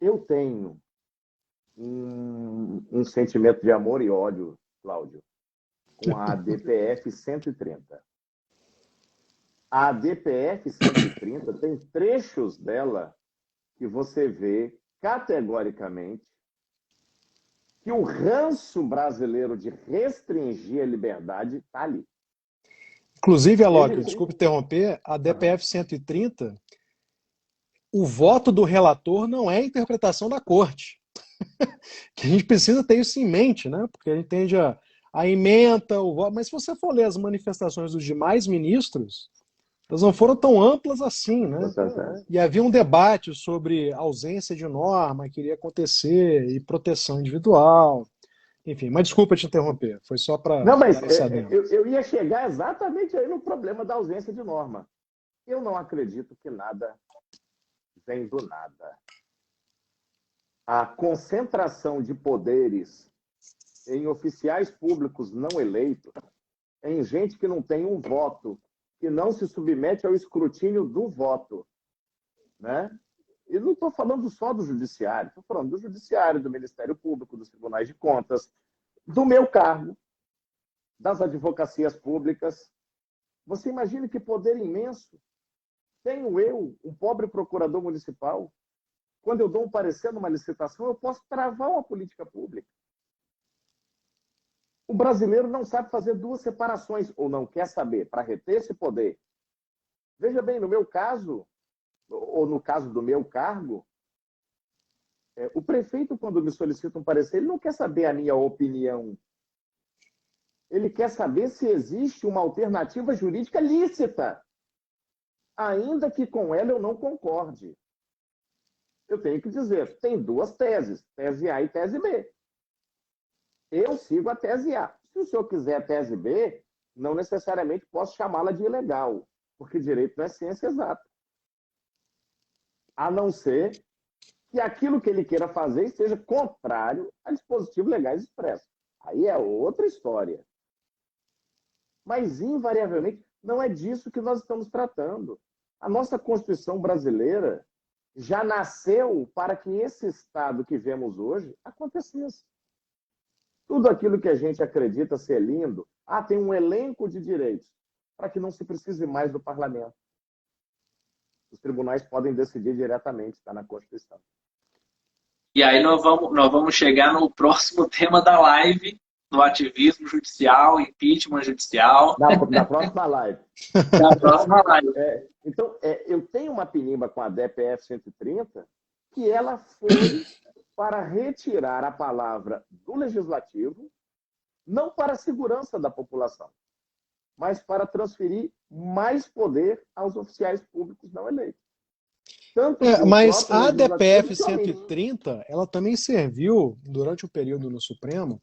Eu tenho um sentimento de amor e ódio, Cláudio, com a ADPF 130. A ADPF 130 tem trechos dela que você vê categoricamente que o ranço brasileiro de restringir a liberdade está ali. Inclusive, Alok, desculpe interromper, a DPF 130, o voto do relator não é a interpretação da corte. Que a gente precisa ter isso em mente, né? Porque a gente tende a ementa o voto. Mas se você for ler as manifestações dos demais ministros, elas não foram tão amplas assim, né? E havia um debate sobre ausência de norma que iria acontecer e proteção individual. Enfim, mas desculpa te interromper, foi só para... Não, mas eu ia chegar exatamente aí no problema da ausência de norma. Eu não acredito que nada vem do nada. A concentração de poderes em oficiais públicos não eleitos, em gente que não tem um voto, que não se submete ao escrutínio do voto, né? E não estou falando só do judiciário, estou falando do judiciário, do Ministério Público, dos tribunais de contas, do meu cargo, das advocacias públicas. Você imagina que poder imenso tenho eu, um pobre procurador municipal. Quando eu dou um parecer numa licitação, eu posso travar uma política pública. O brasileiro não sabe fazer duas separações, ou não quer saber, para reter esse poder. Veja bem, no meu caso, ou no caso do meu cargo, o prefeito, quando me solicita um parecer, ele não quer saber a minha opinião. Ele quer saber se existe uma alternativa jurídica lícita, ainda que com ela eu não concorde. Eu tenho que dizer, tem duas teses, tese A e tese B. Eu sigo a tese A. Se o senhor quiser a tese B, não necessariamente posso chamá-la de ilegal, porque direito não é ciência exata. A não ser que aquilo que ele queira fazer esteja contrário a dispositivos legais expressos. Aí é outra história. Mas, invariavelmente, não é disso que nós estamos tratando. A nossa Constituição brasileira já nasceu para que esse Estado que vemos hoje acontecesse. Tudo aquilo que a gente acredita ser lindo, tem um elenco de direitos, para que não se precise mais do parlamento. os tribunais podem decidir diretamente, está na Constituição. E aí nós vamos chegar no próximo tema da live, no ativismo judicial, impeachment judicial. Na próxima live. Na próxima live. Então, eu tenho uma pinimba com a DPF 130 que ela foi para retirar a palavra do legislativo, não para a segurança da população, mas para transferir mais poder aos oficiais públicos não eleitos. Mas a DPF 130, ela também serviu, durante o período no Supremo,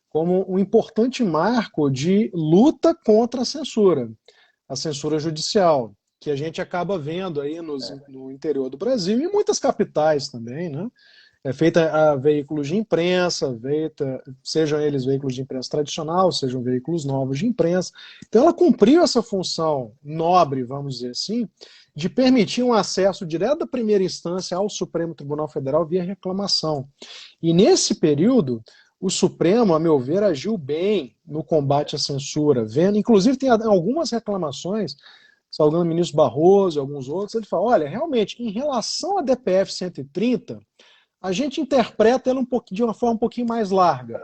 como um importante marco de luta contra a censura judicial, que a gente acaba vendo aí no interior do Brasil e em muitas capitais também, né? É feita a veículos de imprensa, sejam eles veículos de imprensa tradicional, sejam veículos novos de imprensa. Então ela cumpriu essa função nobre, vamos dizer assim, de permitir um acesso direto da primeira instância ao Supremo Tribunal Federal via reclamação. E nesse período, o Supremo, a meu ver, agiu bem no combate à censura, inclusive tem algumas reclamações, salgando o ministro Barroso e alguns outros, ele fala, olha, realmente, em relação à DPF 130, a gente interpreta ela de uma forma um pouquinho mais larga,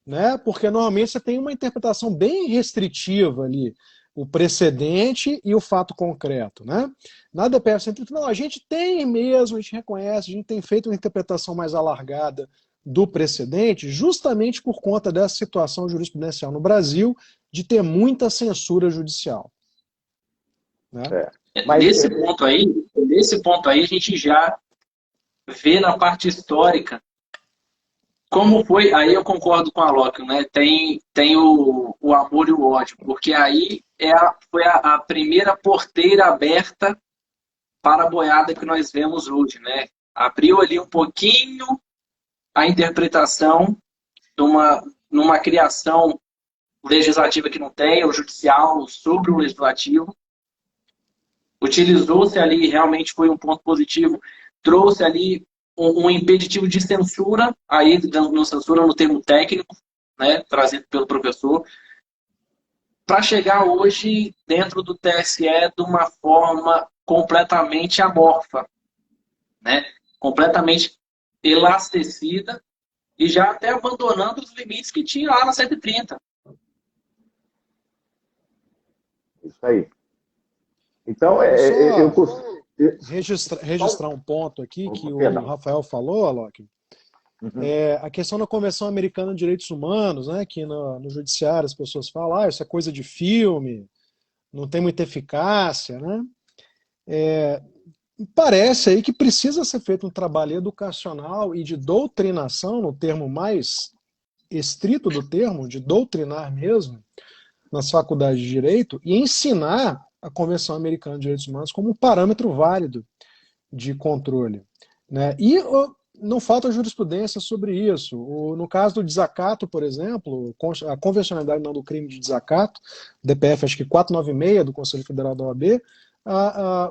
né? Porque normalmente você tem uma interpretação bem restritiva ali, o precedente e o fato concreto, né? Na DPF 130, não, a gente tem mesmo, a gente reconhece, a gente tem feito uma interpretação mais alargada do precedente, justamente por conta dessa situação jurisprudencial no Brasil de ter muita censura judicial. Né? Nesse ponto aí, a gente já vê na parte histórica como foi. Aí eu concordo com a Alok, né? Tem o amor e o ódio, porque aí foi a primeira porteira aberta para a boiada que nós vemos hoje, né? Abriu ali um pouquinho a interpretação numa criação legislativa que não tem, o judicial sobre o legislativo. Utilizou-se ali, realmente foi um ponto positivo, trouxe ali um impeditivo de censura, aí no censura no termo técnico, né, trazido pelo professor, para chegar hoje dentro do TSE de uma forma completamente amorfa, né, completamente elastecida e já até abandonando os limites que tinha lá na 130. Isso aí. Então, eu registrar um ponto aqui que o Rafael falou, Alok. A questão da Convenção Americana de Direitos Humanos, né, que no judiciário as pessoas falam, isso é coisa de filme, não tem muita eficácia, né? Parece aí que precisa ser feito um trabalho educacional e de doutrinação, no termo mais estrito do termo, de doutrinar mesmo, nas faculdades de Direito, e ensinar a Convenção Americana de Direitos Humanos como um parâmetro válido de controle. Né? E não falta jurisprudência sobre isso. No caso do desacato, por exemplo, a convencionalidade não do crime de desacato, DPF acho que 496 do Conselho Federal da OAB,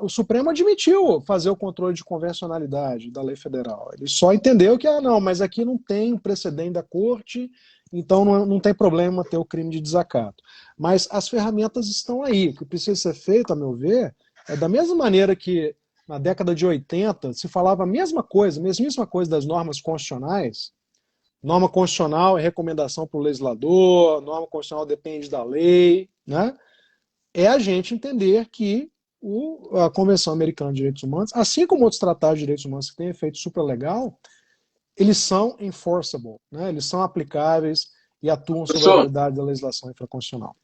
o Supremo admitiu fazer o controle de convencionalidade da lei federal. Ele só entendeu que, não, mas aqui não tem precedente da corte, então não tem problema ter o crime de desacato. Mas as ferramentas estão aí. O que precisa ser feito, a meu ver, é da mesma maneira que na década de 80 se falava a mesma coisa das normas constitucionais. Norma constitucional é recomendação para o legislador, norma constitucional depende da lei, né? É a gente entender que a Convenção Americana de Direitos Humanos, assim como outros tratados de direitos humanos que têm efeito supralegal, eles são enforceable, né? Eles são aplicáveis e atuam sobre a validade da legislação infraconstitucional.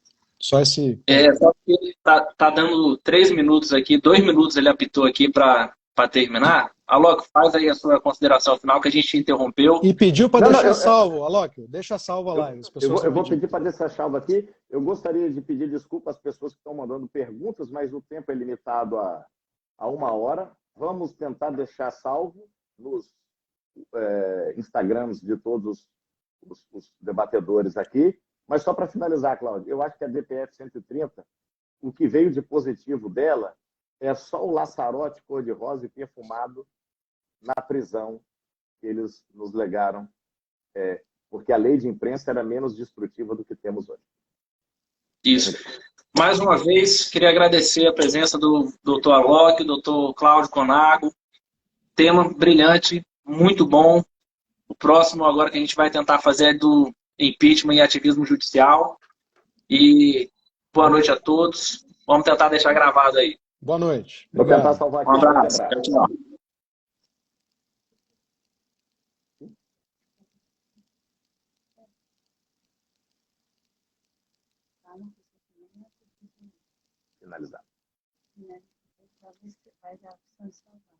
Só esse... Só que ele tá dando 3 minutos aqui, 2 minutos ele apitou aqui para terminar. Alok, faz aí a sua consideração final que a gente interrompeu. E pediu para deixar salvo, Alok, deixa salvo a live. Eu vou pedir para deixar salvo aqui. Eu gostaria de pedir desculpa às pessoas que estão mandando perguntas, mas o tempo é limitado a 1 hora. Vamos tentar deixar salvo nos Instagrams de todos os debatedores aqui. Mas só para finalizar, Cláudio, eu acho que a DPF 130, o que veio de positivo dela é só o laçarote cor-de-rosa e perfumado na prisão que eles nos legaram, porque a lei de imprensa era menos destrutiva do que temos hoje. Isso. Mais uma vez, queria agradecer a presença do Dr. Alok, do Dr. Cláudio Conago. Tema brilhante, muito bom. O próximo agora que a gente vai tentar fazer é do impeachment e ativismo judicial. E boa noite a todos. Vamos tentar deixar gravado aí. Boa noite. Vou tentar Obrigado. salvar Um aqui. Grande abraço. abraço. Tchau, tchau. Finalizar. Talvez vai dar opção de salvar.